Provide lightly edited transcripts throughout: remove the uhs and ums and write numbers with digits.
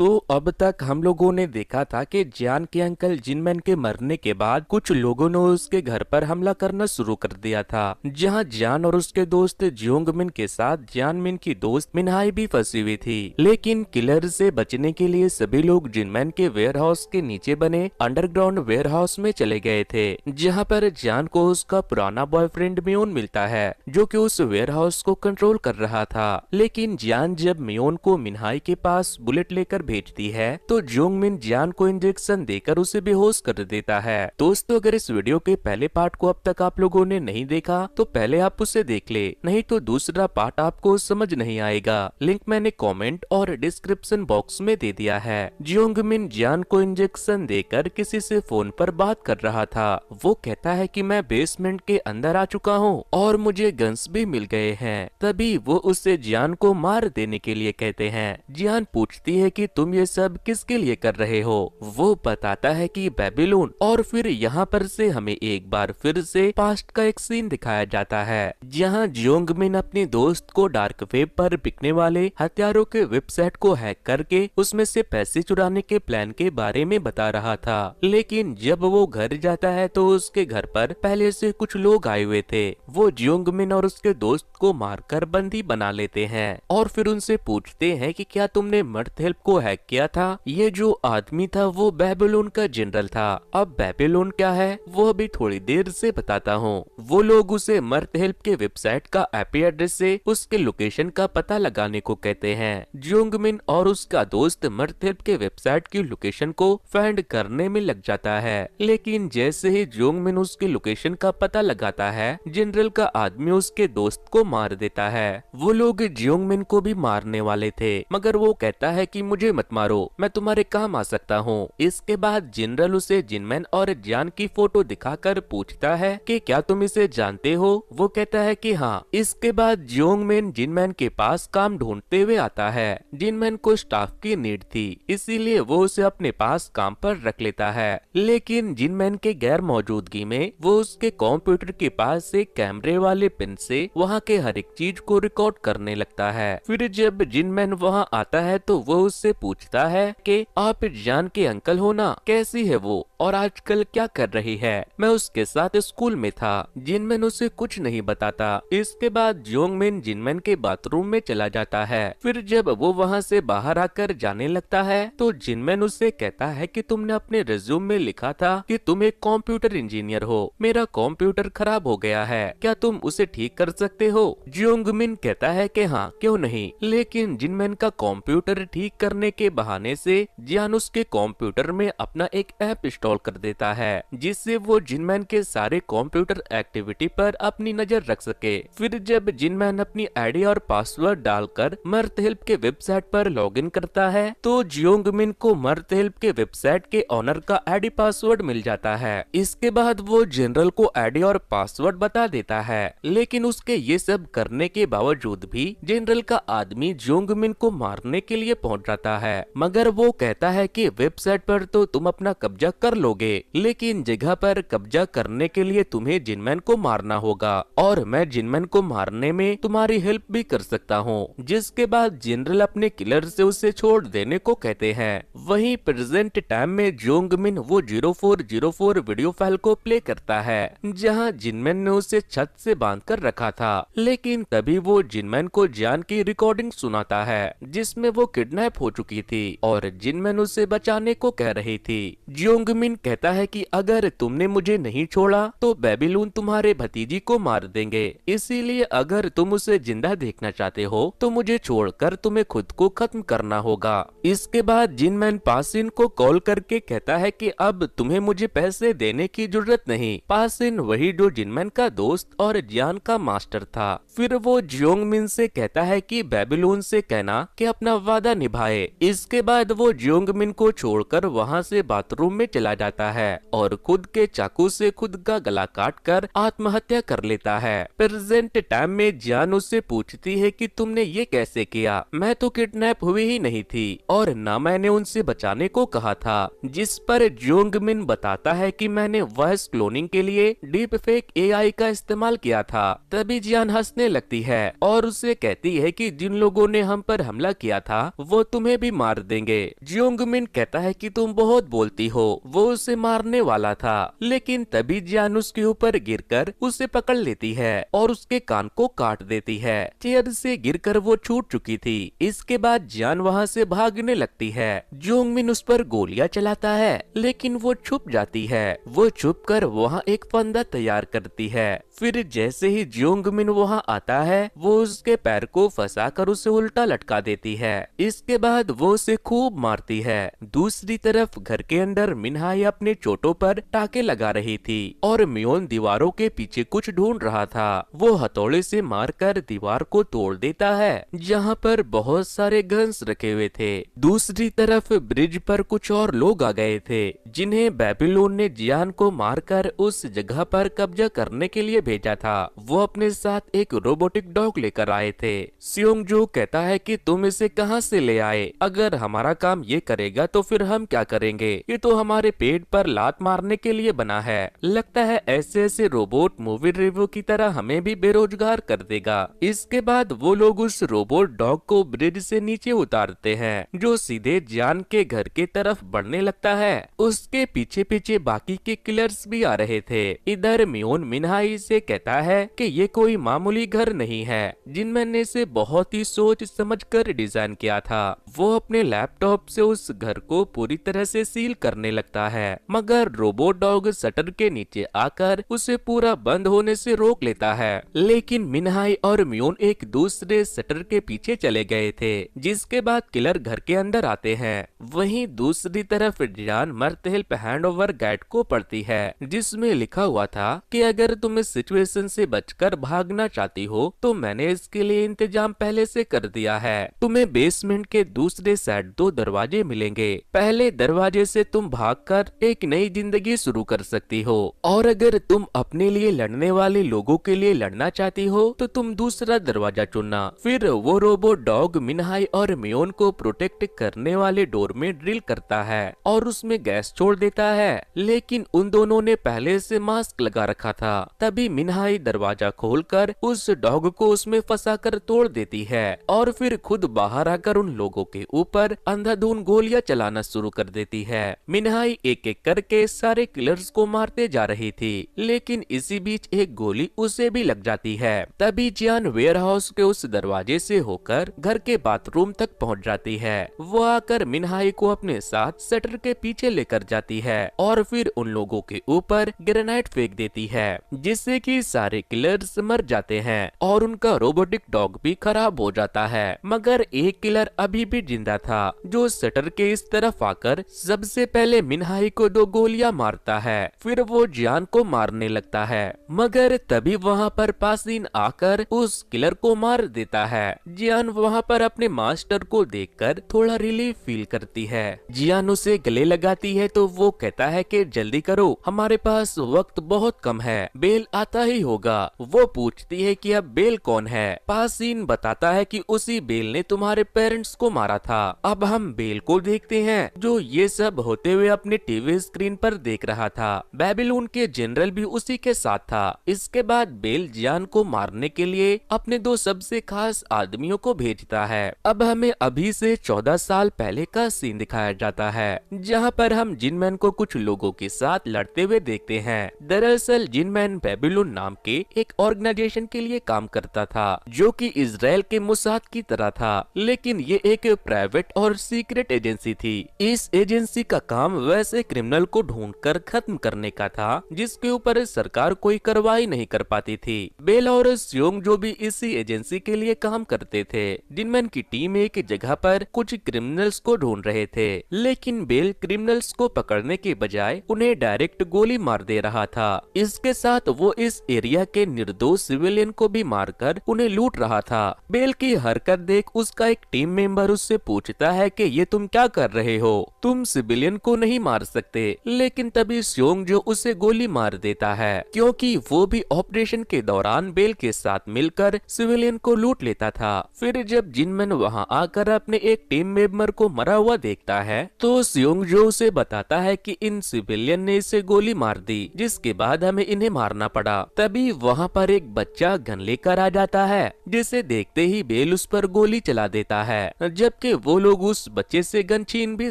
तो अब तक हम लोगों ने देखा था कि जियान के अंकल जिनमैन के मरने के बाद कुछ लोगों ने उसके घर पर हमला करना शुरू कर दिया था, जहां जियान और उसके दोस्त जियोंगमिन के साथ जियानमिन की दोस्त मिनहाई भी फंसी हुई थी। लेकिन किलर से बचने के लिए सभी लोग जिनमैन के वेयरहाउस के नीचे बने अंडरग्राउंड वेयरहाउस में चले गए थे, जहां पर जियान को उसका पुराना बॉयफ्रेंड मियोन मिलता है, जो कि उस वेयरहाउस को कंट्रोल कर रहा था। लेकिन जियान जब मियोन को मिनहाई के पास बुलेट लेकर भेजती है तो जियोंगमिन जियान को इंजेक्शन देकर उसे बेहोश कर देता है। दोस्तों, अगर इस वीडियो के पहले पार्ट को अब तक आप लोगों ने नहीं देखा तो पहले आप उसे देख ले, नहीं तो दूसरा पार्ट आपको समझ नहीं आएगा। लिंक मैंने कमेंट और डिस्क्रिप्शन बॉक्स में दे दिया है। जियोंगमिन जियान को इंजेक्शन देकर किसी से फोन पर बात कर रहा था। वो कहता है कि मैं बेसमेंट के अंदर आ चुका हूँ और मुझे गन्स भी मिल गए हैं। तभी वो उससे जियान को मार देने के लिए कहते हैं। जियान पूछती है कि तुम ये सब किसके लिए कर रहे हो। वो बताता है कि बेबीलोन। और फिर यहाँ पर से हमें एक बार फिर से पास्ट का एक सीन दिखाया जाता है, जहाँ जियोंगमिन अपने दोस्त को डार्क वेब पर बिकने वाले हथियारों के वेबसाइट को हैक करके उसमें से पैसे चुराने के प्लान के बारे में बता रहा था। लेकिन जब वो घर जाता है तो उसके घर पर पहले से कुछ लोग आए हुए थे। वो जियोंगमिन और उसके दोस्त को मारकर बंदी बना लेते हैं और फिर उनसे पूछते हैं कि क्या तुमने मर्थ हेल्प को हैक किया था। ये जो आदमी था वो बेबीलोन का जनरल था। अब बेबीलोन क्या है वो अभी थोड़ी देर से बताता हूँ। वो लोग उसे मर्थ हेल्प के वेबसाइट का आईपी एड्रेस से उसके लोकेशन का पता लगाने को कहते हैं। जियोंगमिन और उसका दोस्त मर्थ हेल्प के वेबसाइट की लोकेशन को फाइंड करने में लग जाता है। लेकिन जैसे ही जियोंगमिन उसकी लोकेशन का पता लगाता है, जनरल का आदमी उसके दोस्त को मार देता है। वो लोग जियोंगमिन को भी मारने वाले थे, मगर वो कहता है कि मुझे मत मारो, मैं तुम्हारे काम आ सकता हूँ। इसके बाद जनरल उसे जिनमैन और जियान की फोटो दिखाकर पूछता है कि क्या तुम इसे जानते हो। वो कहता है कि हाँ। इसके बाद जियोंगमिन जिनमैन के पास काम ढूंढते हुए आता है। जिनमैन को स्टाफ की नीड थी, इसीलिए वो उसे अपने पास काम पर रख लेता है। लेकिन जिनमैन के गैर मौजूदगी में वो उसके कंप्यूटर के पास एक कैमरे वाले पिन से वहाँ के हर एक चीज को रिकॉर्ड करने लगता है। फिर जब जिनमैन वहाँ आता है तो वो उससे पूछता है कि आप जियान के अंकल हो ना, कैसी है वो और आजकल क्या कर रही है। मैं उसके साथ स्कूल में था। जिनमैन उसे कुछ नहीं बताता। इसके बाद जियोंगमिन जिनमैन के बाथरूम में चला जाता है। फिर जब वो वहाँ से बाहर आकर जाने लगता है तो जिनमैन उससे कहता है कि तुमने अपने रिज्यूम में लिखा था कि तुम एक कंप्यूटर इंजीनियर हो। मेरा कंप्यूटर खराब हो गया है, क्या तुम उसे ठीक कर सकते हो। जियोंगमिन कहता है कि हाँ, क्यों नहीं। लेकिन जिनमैन का कंप्यूटर ठीक करने के बहाने से जियान उसके कंप्यूटर में अपना एक ऐप इंस्टॉल कर देता है, जिससे वो जिनमैन के सारे कंप्यूटर एक्टिविटी पर अपनी नजर रख सके। फिर जब जिनमैन अपनी आईडी और पासवर्ड डालकर मर्थ हेल्प के वेबसाइट पर लॉगिन करता है तो जियोंगमिन को मर्थ हेल्प के वेबसाइट के ओनर का आईडी पासवर्ड मिल जाता है। इसके बाद वो जनरल को आईडी और पासवर्ड बता देता है। लेकिन उसके ये सब करने के बावजूद भी जनरल का आदमी जियोंगमिन को मारने के लिए पहुंच जाता है, मगर वो कहता है कि वेबसाइट पर तो तुम अपना कब्जा कर लोगे, लेकिन जगह पर कब्जा करने के लिए तुम्हें जिनमैन को मारना होगा और मैं जिनमैन को मारने में तुम्हारी हेल्प भी कर सकता हूँ। जिसके बाद जनरल अपने किलर से उसे छोड़ देने को कहते हैं। वहीं प्रेजेंट टाइम में जियोंगमिन वो 0404 वीडियो फाइल को प्ले करता है, जहाँ जिनमैन ने उसे छत से बांध कर रखा था। लेकिन तभी वो जिनमैन को जियान की रिकॉर्डिंग सुनाता है, जिसमें वो किडनैप हो चुकी थी और जिनमैन उसे बचाने को कह रही थी। जियोंगमिन कहता है कि अगर तुमने मुझे नहीं छोड़ा तो बेबीलोन तुम्हारे भतीजी को मार देंगे, इसीलिए अगर तुम उसे जिंदा देखना चाहते हो तो मुझे छोड़कर तुम्हें खुद को खत्म करना होगा। इसके बाद जिनमैन पासिन को कॉल करके कहता है कि अब तुम्हें मुझे पैसे देने की जरूरत नहीं। पासिन वही जो जिनमैन का दोस्त और जियान का मास्टर था। फिर वो जियोंगमिन से कहता है कि बेबीलोन से कहना कि अपना वादा निभाए। इसके बाद वो जियोंगमिन को छोड़कर वहाँ से बाथरूम में चला जाता है और खुद के चाकू से खुद का गला काट कर आत्महत्या कर लेता है। प्रेजेंट टाइम में जियान उससे पूछती है कि तुमने ये कैसे किया, मैं तो किडनैप हुई ही नहीं थी और ना मैंने उनसे बचाने को कहा था। जिस पर जियोंगमिन बताता है कि मैंने वॉइस क्लोनिंग के लिए डीप फेक एआई का इस्तेमाल किया था। तभी जियान हंसने लगती है और उससे कहती है कि जिन लोगों ने हम पर हमला किया था वो तुम्हें भी मार देंगे। जियोंगमिन कहता है कि तुम बहुत बोलती हो। वो उसे मारने वाला था, लेकिन तभी जियान उसके ऊपर गिरकर उसे पकड़ लेती है और उसके कान को काट देती है। चेयर से गिरकर वो छूट चुकी थी। इसके बाद जियान वहाँ से भागने लगती है। जियोंगमिन उस पर गोलियां चलाता है, लेकिन वो छुप जाती है। वो छुप कर वहाँ एक फंदा तैयार करती है। फिर जैसे ही जियोंगमिन वहाँ आता है, वो उसके पैर को फंसाकर उसे उल्टा लटका देती है। इसके बाद वो उसे खूब मारती है। दूसरी तरफ घर के अंदर मिनहाई अपने चोटों पर टाके लगा रही थी और मियोन दीवारों के पीछे कुछ ढूंढ रहा था। वो हथौड़े से मारकर दीवार को तोड़ देता है, जहाँ पर बहुत सारे गन्स रखे हुए थे। दूसरी तरफ ब्रिज पर कुछ और लोग आ गए थे, जिन्हें बेबीलोन ने जियान को मारकर उस जगह पर कब्जा करने के लिए भेजा था। वो अपने साथ एक रोबोटिक डॉग लेकर आए थे। सियोंगजो कहता है कि तुम इसे कहां से ले आए? अगर हमारा काम ये करेगा तो फिर हम क्या करेंगे? ये तो हमारे पेट पर लात मारने के लिए बना है। लगता है ऐसे ऐसे रोबोट मूवी रिव्यू की तरह हमें भी बेरोजगार कर देगा। इसके बाद वो लोग उस रोबोट डॉग को ब्रिज से नीचे उतारते हैं, जो सीधे जियान के घर की तरफ बढ़ने लगता है। उसके पीछे पीछे बाकी के किलर्स भी आ रहे थे। इधर मियोन मिनहाई से कहता है कि ये कोई मामूली घर नहीं है। जिनमैन ने इसे बहुत ही सोच समझकर डिजाइन किया था। वो अपने लैपटॉप से उस घर को पूरी तरह से सील करने लगता है, मगर रोबोट डॉग शटर के नीचे आकर उसे पूरा बंद होने से रोक लेता है। लेकिन मिनहाई और मियोन एक दूसरे शटर के पीछे चले गए थे, जिसके बाद किलर घर के अंदर आते हैं। वहीं दूसरी तरफ जियान मरते हेल्प हैंडओवर गाइड को पढ़ती है, जिसमें लिखा हुआ था कि अगर तुम इस सिचुएशन से बचकर भागना चाहती हो तो मैंने इसके लिए इंतजाम पहले से कर दिया है। तुम्हें बेसमेंट के दूसरे साइड 2 दरवाजे मिलेंगे। पहले दरवाजे से तुम भागकर एक नई जिंदगी शुरू कर सकती हो, और अगर तुम अपने लिए लड़ने वाले लोगों के लिए लड़ना चाहती हो तो तुम दूसरा दरवाजा चुनना। फिर वो रोबोट डॉग मिनहाई और मियोन को प्रोटेक्ट करने वाले डोर में ड्रिल करता है और उसमें गैस छोड़ देता है, लेकिन उन दोनों ने पहले से मास्क लगा रखा था। तभी मिनहाई दरवाजा खोलकर उस डॉग को उसमें फंसाकर तोड़ देती है और फिर खुद बाहर आकर उन लोगों के ऊपर अंधाधुंध गोलियां चलाना शुरू कर देती है। मिनहाई एक एक करके सारे किलर्स को मारते जा रही थी, लेकिन इसी बीच एक गोली उसे भी लग जाती है। तभी जियान वेयरहाउस के उस दरवाजे से होकर घर के बाथरूम तक पहुंच जाती है। वो आकर मिनहाई को अपने साथ शटर के पीछे लेकर जाती है और फिर उन लोगों के ऊपर ग्रेनाइड फेंक देती है, जिससे कि सारे किलर्स मर जाते हैं और उनका रोबोटिक डॉग भी खराब हो जाता है। मगर एक किलर अभी भी जिंदा था, जो शटर के इस तरफ आकर सबसे पहले मिनहाई को 2 गोलियां मारता है। फिर वो जियान को मारने लगता है, मगर तभी वहाँ पर पासीन आकर उस किलर को मार देता है। जियान वहाँ पर अपने मास्टर को देखकर थोड़ा रिलीफ फील करती है। जियान उसे गले लगाती है तो वो कहता है कि जल्दी करो, हमारे पास वक्त बहुत कम है, बेल आता ही होगा। वो पूछती है कि अब बेल कौन है? पासीन बताता है कि उसी बेल ने तुम्हारे पेरेंट्स को मारा था। अब हम बेल को देखते हैं, जो ये सब होते हुए अपने टीवी स्क्रीन पर देख रहा था। बेबीलोन के जनरल भी उसी के साथ था। इसके बाद बेल जियान को मारने के लिए अपने 2 सबसे खास आदमियों को भेजता है। अब हमें अभी से 14 साल पहले का सीन दिखाया जाता है, जहाँ पर हम जिनमैन को कुछ लोगों के साथ लड़ते हुए देखते हैं। दरअसल जिनमैन बेबीलोन नाम के एक ऑर्गेनाइजेशन के लिए काम करता था, जो कि इजराइल के मोसाद की तरह था, लेकिन ये एक प्राइवेट और सीक्रेट एजेंसी थी। इस एजेंसी का काम वैसे क्रिमिनल को ढूंढकर खत्म करने का था, जिसके ऊपर सरकार कोई कार्रवाई नहीं कर पाती थी। बेल और सियोंग जो भी इसी एजेंसी के लिए काम करते थे। जिनमैन की टीम एक जगह पर कुछ क्रिमिनल्स को ढूंढ रहे थे, लेकिन बेल क्रिमिनल्स को पकड़ने के बजाय उन्हें डायरेक्ट गोली मार दे रहा था। इसके साथ वो इस एरिया के निर्दोष सिविलियन को भी मारकर उन्हें लूट रहा था। बेल की हरकत देख उसका एक टीम मेंबर उससे पूछता है कि ये तुम क्या कर रहे हो? तुम सिविलियन को नहीं मार सकते। लेकिन तभी सियोंग जो उसे गोली मार देता है, क्योंकि वो भी ऑपरेशन के दौरान बेल के साथ मिलकर सिविलियन को लूट लेता था। फिर जब जिनमैन वहाँ आकर अपने एक टीम मेंबर को मरा हुआ देखता है, तो सियोंग जो उसे बताता बताता है कि इन सिविलियन ने इसे गोली मार दी, जिसके बाद हमें इन्हें मारना पड़ा। तभी वहाँ पर एक बच्चा गन लेकर आ जाता है, जिसे देखते ही बेल उस पर गोली चला देता है, जबकि वो लोग उस बच्चे से गन छीन भी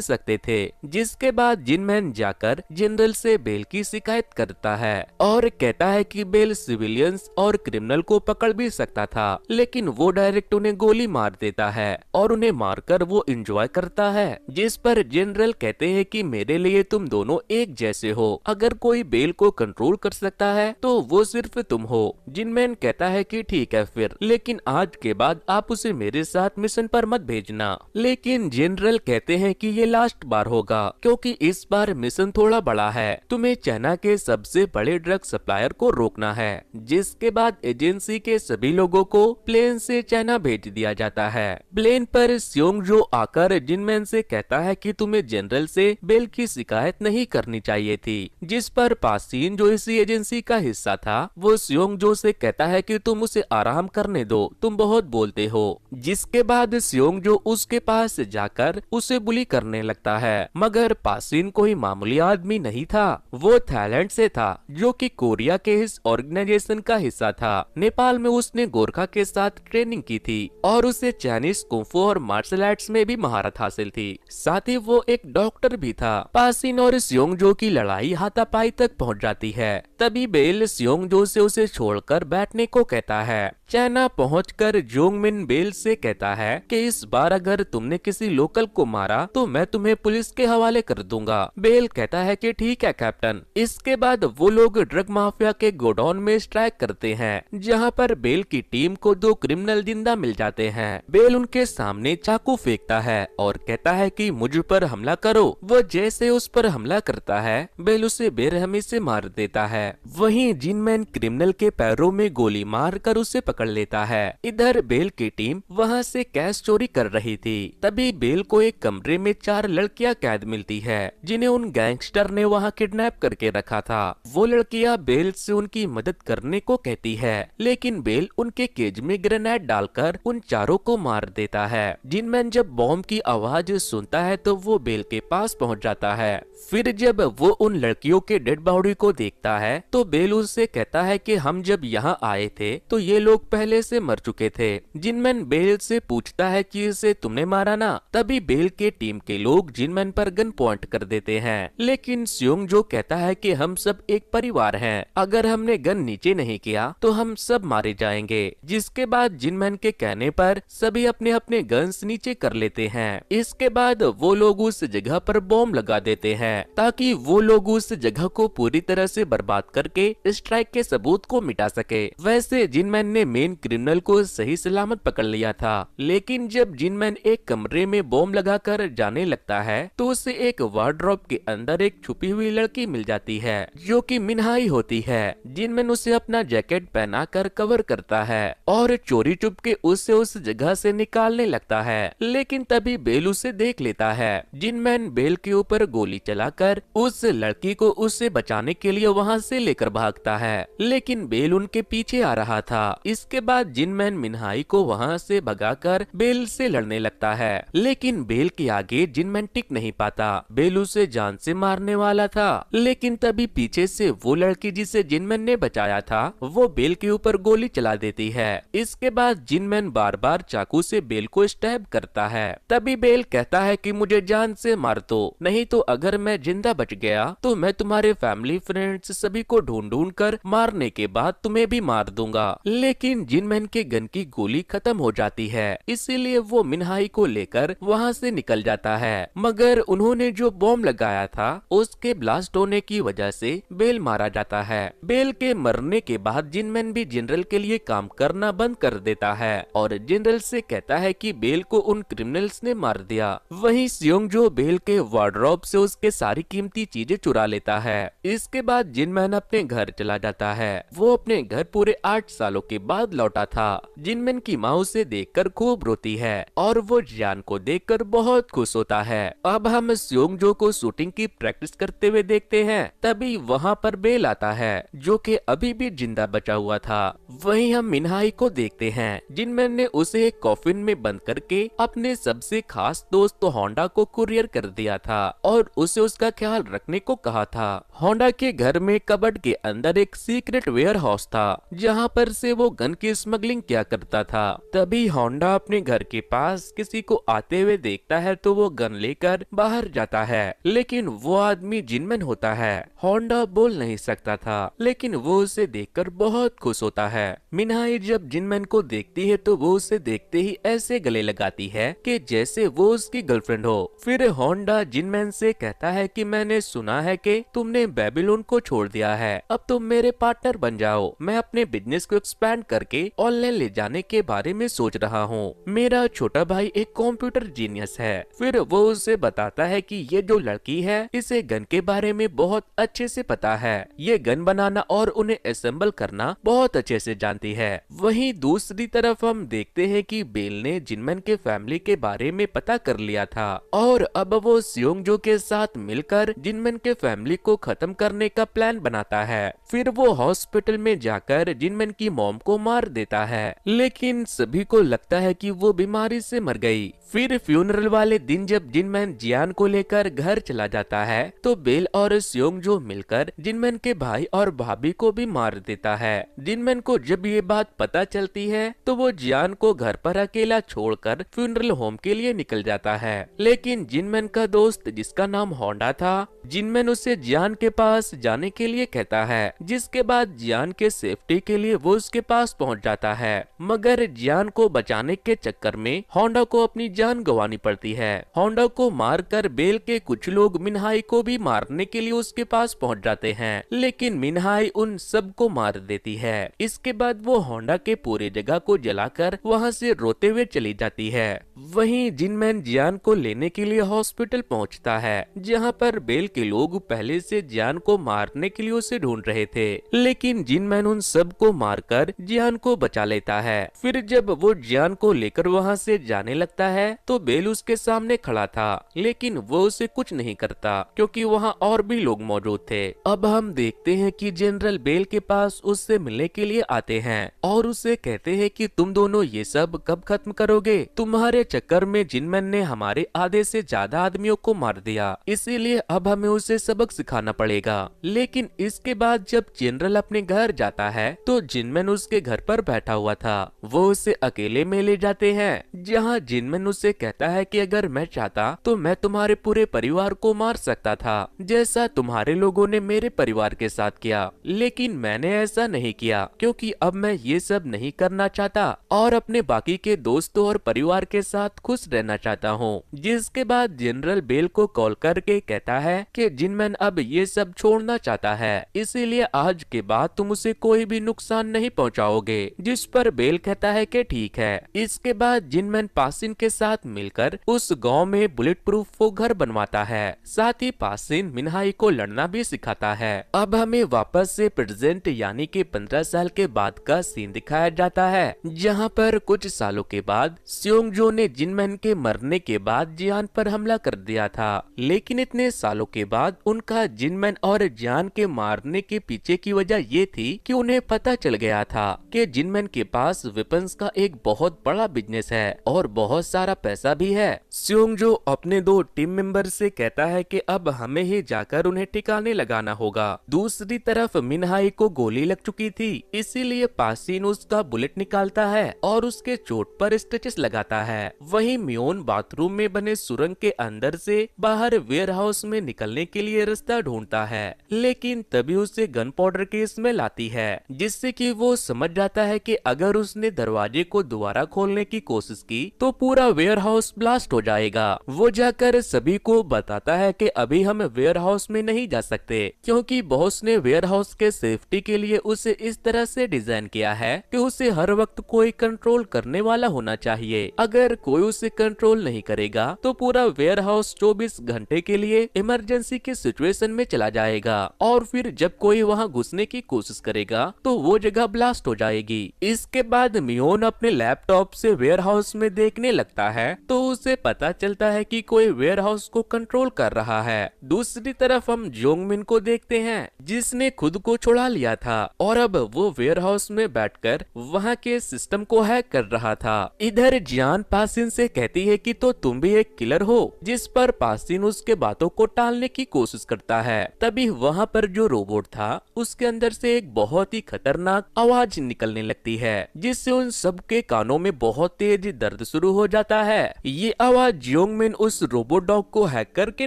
सकते थे। जिसके बाद जिनमैन जाकर जनरल से बेल की शिकायत करता है और कहता है कि बेल सिविलियंस और क्रिमिनल को पकड़ भी सकता था, लेकिन वो डायरेक्ट उन्हें गोली मार देता है और उन्हें मारकर वो एंजॉय करता है। जिस पर जनरल कहते हैं कि मेरे लिए तुम दोनों एक जैसे हो, अगर कोई बेल को कंट्रोल कर सकता है तो वो सिर्फ तुम हो। जिनमैन कहता है कि ठीक है फिर, लेकिन आज के बाद आप उसे मेरे साथ मिशन पर मत भेजना। लेकिन जनरल कहते हैं कि ये लास्ट बार होगा, क्योंकि इस बार मिशन थोड़ा बड़ा है। तुम्हें चाइना के सबसे बड़े ड्रग सप्लायर को रोकना है। जिसके बाद एजेंसी के सभी लोगों को प्लेन से चाइना भेज दिया जाता है। प्लेन पर स्योंग जो आकर जिनमैन से कहता है कि तुम्हें जनरल से बेल की शिकायत नहीं करनी चाहिए थी। जिस पर पासीन जो इसी एजेंसी का हिस्सा था, वो स्योंग जो से कहता है कि तुम उसे आराम करने दो, तुम बहुत बोलते हो। जिसके बाद स्योंग जो उसके पास जाकर उसे बुली करने लगता है, मगर पासीन कोई मामूली आदमी नहीं था, वो थाईलैंड से था, जो कि कोरिया के इस ऑर्गेनाइजेशन का हिस्सा था। नेपाल में उसने गोरखा के साथ ट्रेनिंग की थी और उसे चाइनीज कुंफू और मार्शल आर्ट्स में भी महारत हासिल थी। साथ ही वो एक डॉक्टर भी था। पासीन और स्योंगजो की लड़ाई हाथापाई तक पहुंच जाती है। तभी बेल स्योंगजो से उसे छोड़कर बैठने को कहता है। चाइना पहुंचकर जोंगमिन बेल से कहता है कि इस बार अगर तुमने किसी लोकल को मारा तो मैं तुम्हें पुलिस के हवाले कर दूंगा। बेल कहता है कि ठीक है कैप्टन। इसके बाद वो लोग ड्रग माफिया के गोडाउन में स्ट्राइक करते हैं, जहां पर बेल की टीम को 2 क्रिमिनल जिंदा मिल जाते हैं। बेल उनके सामने चाकू फेंकता है और कहता है कि मुझ पर हमला करो। वो जैसे उस पर हमला करता है, बेल उसे बेरहमी से मार देता है। वहीं जिनमैन क्रिमिनल के पैरों में गोली मार कर उसे पकड़ लेता है। इधर बेल की टीम वहां से कैश चोरी कर रही थी। तभी बेल को एक कमरे में 4 लड़कियां कैद मिलती है, जिन्हें उन गैंगस्टर ने वहां किडनैप करके रखा था। वो लड़कियां बेल से उनकी मदद करने को कहती है, लेकिन बेल उनके केज में ग्रेनेड डालकर उन चारों को मार देता है। जिनमैन जब बॉम्ब की आवाज सुनता है तो वो बेल के पास पहुंच जाता है। फिर जब वो उन लड़कियों के डेड बॉडी को देखता है तो बेल उससे कहता है कि हम जब यहाँ आए थे तो ये लोग पहले से मर चुके थे। जिनमैन बेल से पूछता है कि इसे तुमने मारा ना। तभी बेल के टीम के लोग जिनमैन पर गन पॉइंट कर देते हैं, लेकिन स्योंग जो कहता है कि हम सब एक परिवार हैं, अगर हमने गन नीचे नहीं किया तो हम सब मारे जाएंगे। जिसके बाद जिनमैन के कहने पर सभी अपने अपने गन्स नीचे कर लेते हैं। इसके बाद वो लोग उस जगह पर बॉम्ब लगा देते हैं ताकि वो लोग उस जगह को पूरी तरह से बर्बाद करके स्ट्राइक के सबूत को मिटा सके। वैसे जिनमैन ने मेन क्रिमिनल को सही सलामत पकड़ लिया था, लेकिन जब जिनमैन एक कमरे में बॉम्ब लगाकर जाने लगता है तो उसे एक वार्डरोब के अंदर एक छुपी हुई लड़की मिल जाती है, जो कि मिन्हाई होती है। जिनमैन उसे अपना जैकेट पहनाकर कवर करता है और चोरी चुपके उसे उस जगह से निकालने लगता है, लेकिन तभी बेल उसे देख लेता है। जिनमैन बेल के ऊपर गोली चलाकर उस लड़की को उससे बचाने के लिए वहां से लेकर भागता है, लेकिन बेल उनके पीछे आ रहा था। इसके बाद जिनमैन मिन्हाई को वहां से भगाकर बेल से लड़ने लगता है, लेकिन बेल के आगे जिनमैन टिक नहीं पाता। बेल उसे जान से मारने वाला था, लेकिन तभी पीछे से वो लड़की जिसे जिनमैन ने बचाया था वो बेल के ऊपर गोली चला देती है। इसके बाद जिनमैन बार बार चाकू से बेल को स्टैब करता है। तभी बेल कहता है कि मुझे जान से मार दो, नहीं तो अगर मैं जिंदा बच गया तो मैं तुम्हारे फैमिली फ्रेंड्स सभी को ढूंढ ढूंढ कर मारने के बाद तुम्हें भी मार दूंगा। लेकिन जिनमैन के गन की गोली खत्म हो जाती है, इसीलिए वो मिन्हाई को लेकर वहां से निकल जाता है। मगर उन्होंने जो बॉम्ब लगाया था उसके ब्लास्ट होने की वजह से बेल मारा जाता है। बेल के मरने के बाद जिनमैन भी जनरल के लिए काम करना बंद कर देता है और जनरल से कहता है कि बेल को उन क्रिमिनल्स ने मार दिया। वहीं स्योंग जो बेल के वार्डरोब से उसके सारी कीमती चीजें चुरा लेता है। इसके बाद जिनमैन अपने घर चला जाता है। वो अपने घर पूरे 8 सालों के बाद लौटा था। जिनमैन की माँ उसे देखकर खूब रोती है और वो जियान को देखकर बहुत खुश होता है। अब हम स्योंग जो को शूटिंग की प्रैक्टिस करते हुए देखते हैं। तभी वहाँ पर बेल आता है, जो कि अभी भी जिंदा बचा हुआ था। वहीं हम मिन्हाई को देखते हैं। जिनमैन ने उसे एक कॉफिन में बंद करके अपने सबसे खास दोस्त होंडा को कुरियर कर दिया था और और उसे उसका ख्याल रखने को कहा था। होंडा के घर में कबर्ड के अंदर एक सीक्रेट वेयर हाउस था जहाँ पर से वो गन की स्मगलिंग किया करता था। तभी होंडा अपने घर के पास किसी को आते हुए देखता है तो वो गन लेकर बाहर जाता है, लेकिन वो आदमी जिनमैन होता है। होंडा बोल नहीं सकता था, लेकिन वो उसे देखकर बहुत खुश होता है। मिनहाई जब जिनमैन को देखती है तो वो उसे देखते ही ऐसे गले लगाती है कि जैसे वो उसकी गर्लफ्रेंड हो। फिर होंडा जिनमैन से कहता है कि मैंने सुना है कि तुमने बेबीलोन को छोड़ दिया है, अब तुम मेरे पार्टनर बन जाओ। मैं अपने बिजनेस को एक्सपैंड करके ऑनलाइन ले जाने के बारे में सोच रहा हूँ। मेरा छोटा भाई एक कंप्यूटर जीनियस है। फिर वो उसे बताता है कि ये जो लड़की है इसे गन के बारे में बहुत अच्छे से पता है, ये गन बनाना और उन्हें असेंबल करना बहुत अच्छे से जानती है। वहीं दूसरी तरफ हम देखते हैं कि बेल ने जिनमैन के फैमिली के बारे में पता कर लिया था और अब वो सियोंगजो के साथ मिलकर जिनमैन के फैमिली को खत्म करने का प्लान बनाता है। फिर वो हॉस्पिटल में जाकर जिनमैन की मॉम को मार देता है, लेकिन सभी को लगता है कि वो बीमारी से मर गई। फिर फ्यूनरल वाले दिन जब जिनमैन जियान को लेकर घर चला जाता है तो बेल और सियोंगजो मिलकर जिनमैन के भाई और भाभी को भी मार देता है। जिनमैन को जब ये बात पता चलती है तो वो जियान को घर पर अकेला छोड़कर फ्यूनरल होम के लिए निकल जाता है, लेकिन जिनमैन का दोस्त जिसका नाम होंडा था, जिनमैन उसे जियान के पास जाने के लिए कहता है, जिसके बाद जियान के सेफ्टी के लिए वो उसके पास पहुंच जाता है। मगर जियान को बचाने के चक्कर में होंडा को अपनी जान गंवानी पड़ती है। होंडा को मारकर बेल के कुछ लोग मिनहाई को भी मारने के लिए उसके पास पहुंच जाते हैं, लेकिन मिनहाई उन सब को मार देती है। इसके बाद वो होंडा के पूरे जगह को जलाकर वहां से रोते हुए चली जाती है। वहीं जिनमैन जियान को लेने के लिए हॉस्पिटल पहुंचता है, जहां पर बेल के लोग पहले से जियान को मारने के लिए उसे ढूंढ रहे थे, लेकिन जिनमैन उन सब को मारकर जियान को बचा लेता है। फिर जब वो जियान को लेकर वहां से जाने लगता है तो बेल उसके सामने खड़ा था, लेकिन वो उसे कुछ नहीं करता क्योंकि वहाँ और भी लोग मौजूद थे। अब हम देखते हैं कि जनरल बेल के पास उससे मिलने के लिए आते हैं और उसे कहते हैं कि तुम दोनों ये सब कब खत्म करोगे? तुम्हारे चक्कर में जिनमैन ने हमारे आधे से ज्यादा आदमियों को मार दिया, इसीलिए अब हमें उसे सबक सिखाना पड़ेगा। लेकिन इसके बाद जब जनरल अपने घर जाता है तो जिनमैन उसके घर पर बैठा हुआ था। वो उसे अकेले में ले जाते हैं, जहाँ जिनमैन उसे कहता है कि अगर मैं चाहता तो मैं तुम्हारे पूरे परिवार को मार सकता था, जैसा तुम्हारे लोगों ने मेरे परिवार के साथ किया, लेकिन मैंने ऐसा नहीं किया क्योंकि अब मैं ये सब नहीं करना चाहता और अपने बाकी के दोस्तों और परिवार के साथ खुश रहना चाहता हूँ। जिसके बाद जनरल बेल को कॉल करके कहता है कि जिनमैन अब ये सब छोड़ना चाहता है, इसीलिए आज के बाद तुम उसे कोई भी नुकसान नहीं पहुँचाओगे। जिस पर बेल कहता है कि ठीक है। इसके बाद जिनमैन पासिन के साथ मिलकर उस गांव में बुलेट प्रूफ वो घर बनवाता है, साथ ही पासिन मिनहाई को लड़ना भी सिखाता है। अब हमें वापस से प्रेजेंट यानी कि 15 साल के बाद का सीन दिखाया जाता है, जहां पर कुछ सालों के बाद सियोंगजो ने जिनमैन के मरने के बाद जियान पर हमला कर दिया था, लेकिन इतने सालों के बाद उनका जिनमैन और जियान के मारने के पीछे की वजह ये थी कि उन्हें पता चल गया था कि जिनमैन के पास वेपन्स का एक बहुत बड़ा बिजनेस है और बहुत सारा पैसा भी है। सियोंगजो अपने 2 टीम मेंबर से कहता है कि अब हमें ही जाकर उन्हें ठिकाने लगाना होगा। दूसरी तरफ मिनहाई को गोली लग चुकी थी, इसीलिए पासिन उसका बुलेट निकालता है और उसके चोट पर स्टिचेस लगाता है। वहीं मियोन बाथरूम में बने सुरंग के अंदर से बाहर वेयर हाउस में निकलने के लिए रास्ता ढूंढता है, लेकिन तभी उसे गन पाउडर की स्मेल आती है, जिससे कि वो समझ जाता है कि अगर उसने दरवाजे को दोबारा खोलने की कोशिश की तो पूरा वेयर हाउस ब्लास्ट हो जाएगा। वो जाकर सभी को बताता है कि अभी हम वेयर हाउस में नहीं जा सकते क्योंकि बॉस ने वेयर हाउस के सेफ्टी के लिए उसे इस तरह से डिजाइन किया है कि उसे हर वक्त कोई कंट्रोल करने वाला होना चाहिए। अगर कोई उसे कंट्रोल नहीं करेगा तो पूरा वेयर हाउस 24 घंटे के लिए इमरजेंसी के सिचुएशन में चला जाएगा और फिर जब कोई वहां घुसने की कोशिश करेगा तो वो जगह ब्लास्ट हो जाएगी। इसके बाद मियोन अपने लैपटॉप से वेयर हाउस में देखने लगता है तो उसे पता चलता है कि कोई वेयरहाउस को कंट्रोल कर रहा है। दूसरी तरफ हम जोंगमिन को देखते हैं जिसने खुद को छुड़ा लिया था और अब वो वेयरहाउस में बैठकर वहाँ के सिस्टम को हैक कर रहा था। इधर जियान पासिन से कहती है कि तो तुम भी एक किलर हो, जिस पर पासिन उसके बातों को टालने की कोशिश करता है। तभी वहाँ पर जो रोबोट था उसके अंदर से एक बहुत ही खतरनाक आवाज निकलने लगती है जिससे उन सबके कानों में बहुत तेज दर्द शुरू हो जाता है। ये आवाज जियोंगमिन उस रोबोट डॉग को हैक करके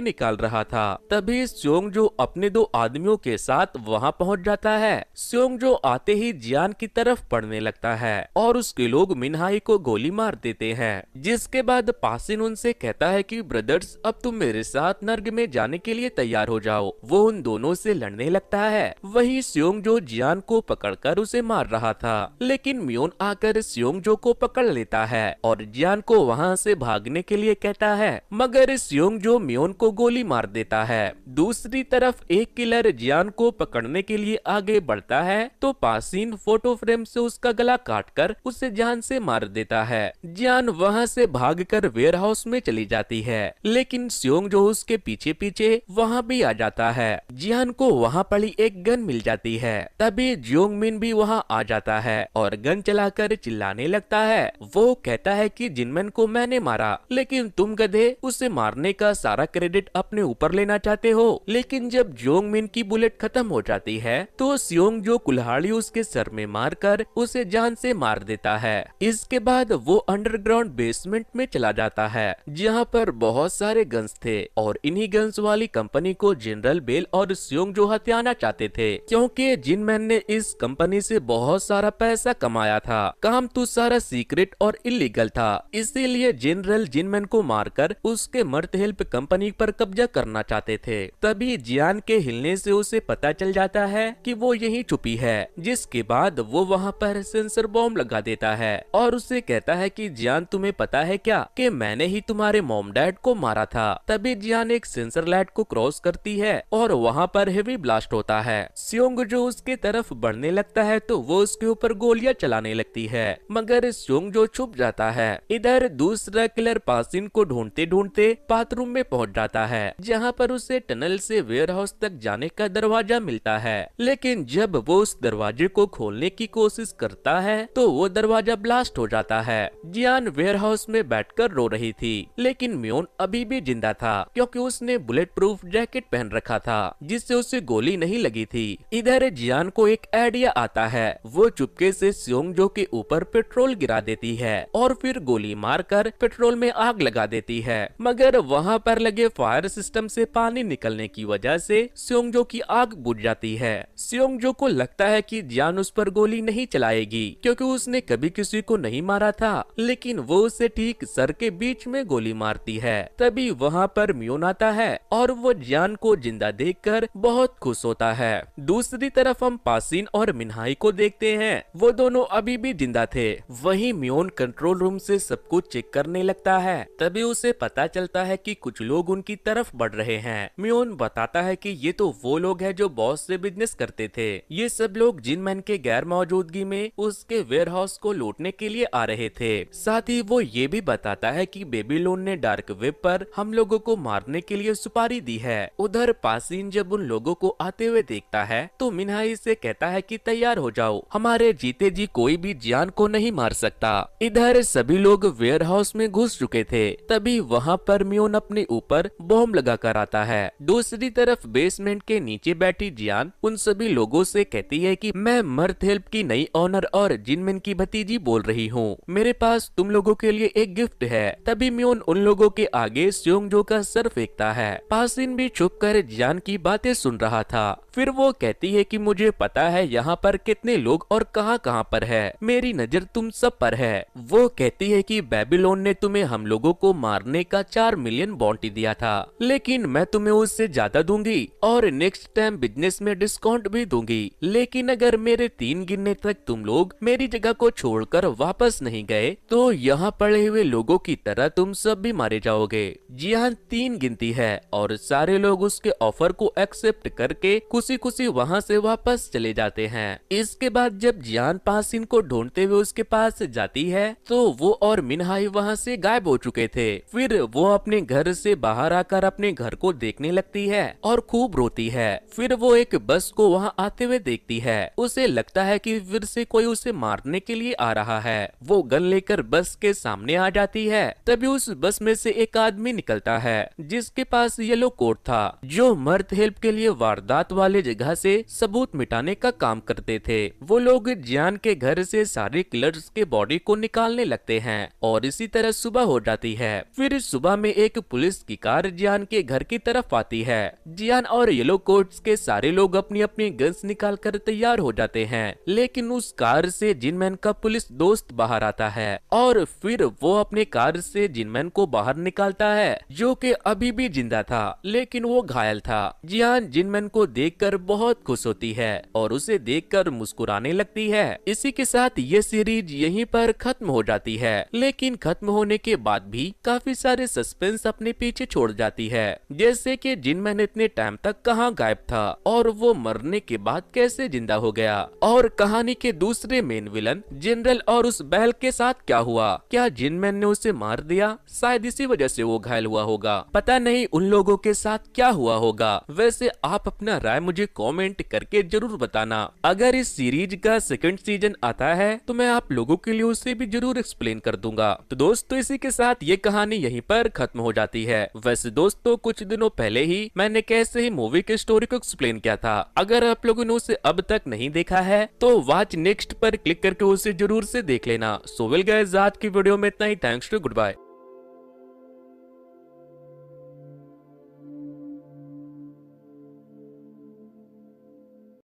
निकाल रहा था। तभी स्योंगजो अपने दो आदमियों के साथ वहां पहुंच जाता है। स्योंगजो आते ही जियान की तरफ पड़ने लगता है और उसके लोग मिनहाई को गोली मार देते हैं। जिसके बाद पासिन उनसे कहता है कि ब्रदर्स अब तुम मेरे साथ नर्क में जाने के लिए तैयार हो जाओ। वो उन दोनों से लड़ने लगता है। वहीं स्योंगजो जियान को पकड़कर उसे मार रहा था, लेकिन म्योन आकर स्योंगजो को पकड़ लेता है और जियान को वहां से भागने के लिए कहता है, मगर स्योंगजो म्योन को गोली मार देता है। दूसरी तरफ एक किलर जियान को पकड़ने के लिए आगे बढ़ता है तो पासिन फोटो फ्रेम से उसका गला काटकर उसे जान से मार देता है। जियान वहां से भागकर वेयरहाउस में चली जाती है, लेकिन स्योंगजो उसके पीछे पीछे वहां भी आ जाता है। जियान को वहां पड़ी एक गन मिल जाती है। तभी जियोंगमिन भी वहां आ जाता है और गन चलाकर चिल्लाने लगता है। वो कहता है कि जिनमन को मैंने मारा, लेकिन तुम गधे उसे मारने का सारा क्रेडिट अपने ऊपर लेना चाहते हो। लेकिन जब जियोंगमिन की बुलेट खत्म हो जाती है तो स्योंगजो कुल्हाड़ी उसके सर में मारकर उसे जान से मार देता है। इसके बाद वो अंडरग्राउंड बेसमेंट में चला जाता है जहाँ पर बहुत सारे गन्स थे और इन्हीं गन्स वाली कंपनी को जनरल बेल और स्योंगजो हथियाना चाहते थे, क्योंकि जिनमैन ने इस कंपनी से बहुत सारा पैसा कमाया था। काम तो सारा सीक्रेट और इलीगल था, इसीलिए जनरल जिनमैन को मारकर उसके मर्द हेल्प कंपनी पर कब्जा करना चाहते थे। तभी जियान के हिलने से उसे पता चल जाता है कि वो यहीं छुपी है। जिसके बाद वो वहाँ पर सेंसर बॉम्ब लगा देता है और उसे कहता है कि जियान तुम्हें पता है क्या कि मैंने ही तुम्हारे मॉम डैड को मारा था। तभी जियान एक सेंसर लाइट को क्रॉस करती है और वहाँ पर हेवी ब्लास्ट होता है। स्योंगजो उसके तरफ बढ़ने लगता है तो वो उसके ऊपर गोलियां चलाने लगती है, मगर स्योंगजो छुप जाता है। इधर दूसरा किलर पासिन को ढूंढते ढूंढते बाथरूम में पहुंच जाता है जहां पर उसे टनल से वेयरहाउस तक जाने का दरवाजा मिलता है। लेकिन जब वो उस दरवाजे को खोलने की कोशिश करता है तो वो दरवाजा ब्लास्ट हो जाता है। जियान वेयरहाउस में बैठकर रो रही थी, लेकिन म्योन अभी भी जिंदा था क्योंकि उसने बुलेट प्रूफ जैकेट पहन रखा था जिससे उसे गोली नहीं लगी थी। इधर जियान को एक आइडिया आता है। वो चुपके से स्योंगजो के ऊपर पेट्रोल गिरा देती है और फिर गोली मारकर पेट्रोल में आग लगा देती है, मगर वहाँ पर लगे फायर सिस्टम से पानी निकलने की वजह से स्योंगजो की आग बुझ जाती है। स्योंगजो को लगता है कि जियान उस पर गोली नहीं चलाएगी क्योंकि उसने कभी किसी को नहीं मारा था, लेकिन वो उसे ठीक सर के बीच में गोली मारती है। तभी वहाँ पर म्योन आता है और वो जियान को जिंदा देखकर बहुत खुश होता है। दूसरी तरफ हम पासिन और मिनहाई को देखते हैं। वो दोनों अभी भी जिंदा थे। वहीं म्योन कंट्रोल रूम से सब कुछ चेक करने लगता है। तभी उसे पता चलता है कि कुछ लोग उनकी तरफ बढ़ रहे हैं। म्योन बताता है कि ये तो वो लोग हैं जो बॉस से बिजनेस करते थे। ये सब लोग जिनमैन के गैर मौजूदगी में उसके वेयरहाउस को लूटने के लिए आ रहे थे। साथ ही वो ये भी बताता है कि बेबीलोन ने डार्क वेब पर हम लोगों को मारने के लिए सुपारी दी है। उधर पासिन जब उन लोगों को आते हुए देखता है तो मिनहाई से कहता है कि तैयार हो जाओ, हमारे जीते जी कोई भी जियान को नहीं मार सकता। इधर सभी लोग वेयरहाउस में घुस चुके थे। तभी वहाँ पर म्योन अपने ऊपर बॉम्ब लगा कर आता है। दूसरी तरफ बेसमेंट के नीचे बैठी जियान उन सभी लोगों से कहती है कि मैं मर्थ हेल्प की नई ऑनर और जिनमिन की भतीजी बोल रही हूँ, मेरे पास तुम लोगों के लिए एक गिफ्ट है। तभी म्योन उन लोगों के आगे स्योंगजो का सर फेंकता है। पासिन भी छुप कर जियान की बातें सुन रहा था। फिर वो कहती है कि मुझे पता है यहाँ पर कितने लोग और कहाँ कहाँ पर है, मेरी नजर तुम सब पर है। वो कहती है कि बेबीलोन ने तुम्हें हम लोगों को मारने का 4 मिलियन बॉन्टी दिया था, लेकिन मैं तुम्हें उससे ज्यादा दूंगी और नेक्स्ट टाइम बिजनेस में डिस्काउंट भी दूंगी। लेकिन अगर मेरे 3 गिनने तक तुम लोग मेरी जगह को छोड़कर वापस नहीं गए तो यहाँ पड़े हुए लोगों की तरह तुम सब भी मारे जाओगे। जियान 3 गिनती है और सारे लोग उसके ऑफर को एक्सेप्ट करके खुशी खुशी वहाँ से वापस चले जाते हैं। इसके बाद जब जियान पासिन को ढूंढते हुए उसके पास जाती है तो वो और मिनहाई वहाँ से गायब हो चुके थे। फिर वो अपने घर से बाहर आकर अपने घर को देखने लगती है और खूब रोती है। फिर वो एक बस को वहाँ आते हुए देखती है। उसे लगता है कि फिर से कोई उसे मारने के लिए आ रहा है। वो गन लेकर बस के सामने आ जाती है। तभी उस बस में से एक आदमी निकलता है जिसके पास येलो कोट था, जो मर्द हेल्प के लिए वारदात वाले जगह से सबूत मिटाने का काम करते थे। वो लोग जियान के घर से सारे किलर्स के बॉडी को निकालने लगते हैं और इसी तरह सुबह हो जाती है। फिर सुबह में एक पुलिस की कार जियान के घर की तरफ आती है। जियान और येलो कोट्स के सारे लोग अपनी अपनी गन्स निकाल कर तैयार हो जाते हैं, लेकिन उस कार से जिनमैन का पुलिस दोस्त बाहर आता है और फिर वो अपने कार से जिनमैन को बाहर निकालता है, जो कि अभी भी जिंदा था लेकिन वो घायल था। जियान जिनमैन को देखकर बहुत खुश होती है और उसे देखकर मुस्कुराने लगती है। इसी के साथ ये सीरीज यहीं पर खत्म हो जाती है, लेकिन खत्म होने के बाद भी काफी सारे सस्पेंस अपने पीछे छोड़ जाती है, जैसे कि जिनमैन इतने टाइम तक कहाँ गायब था और वो मरने के बाद कैसे जिंदा हो गया, और कहानी के दूसरे मेन विलन जनरल और उस बैल के साथ क्या हुआ। क्या जिनमैन ने उसे मार दिया? शायद इसी वजह से वो घायल हुआ होगा, पता नहीं उन लोगों के साथ क्या हुआ होगा। वैसे आप अपना राय मुझे कमेंट करके जरूर बताना। अगर इस सीरीज का सेकंड सीजन आता है तो मैं आप लोगों के लिए उसे भी जरूर एक्सप्लेन कर दूंगा। तो दोस्तों इसी के साथ ये कहानी यहीं पर खत्म हो जाती है। वैसे दोस्तों कुछ दिनों पहले ही मैंने कैसे ही मूवी के स्टोरी को एक्सप्लेन किया था। अगर आप लोगों ने उसे अब तक नहीं देखा है तो वॉच नेक्स्ट पर क्लिक करके उसे जरूर से देख लेना। सो वेल गाइस, आज की वीडियो में इतना ही। Thanks to, good bye.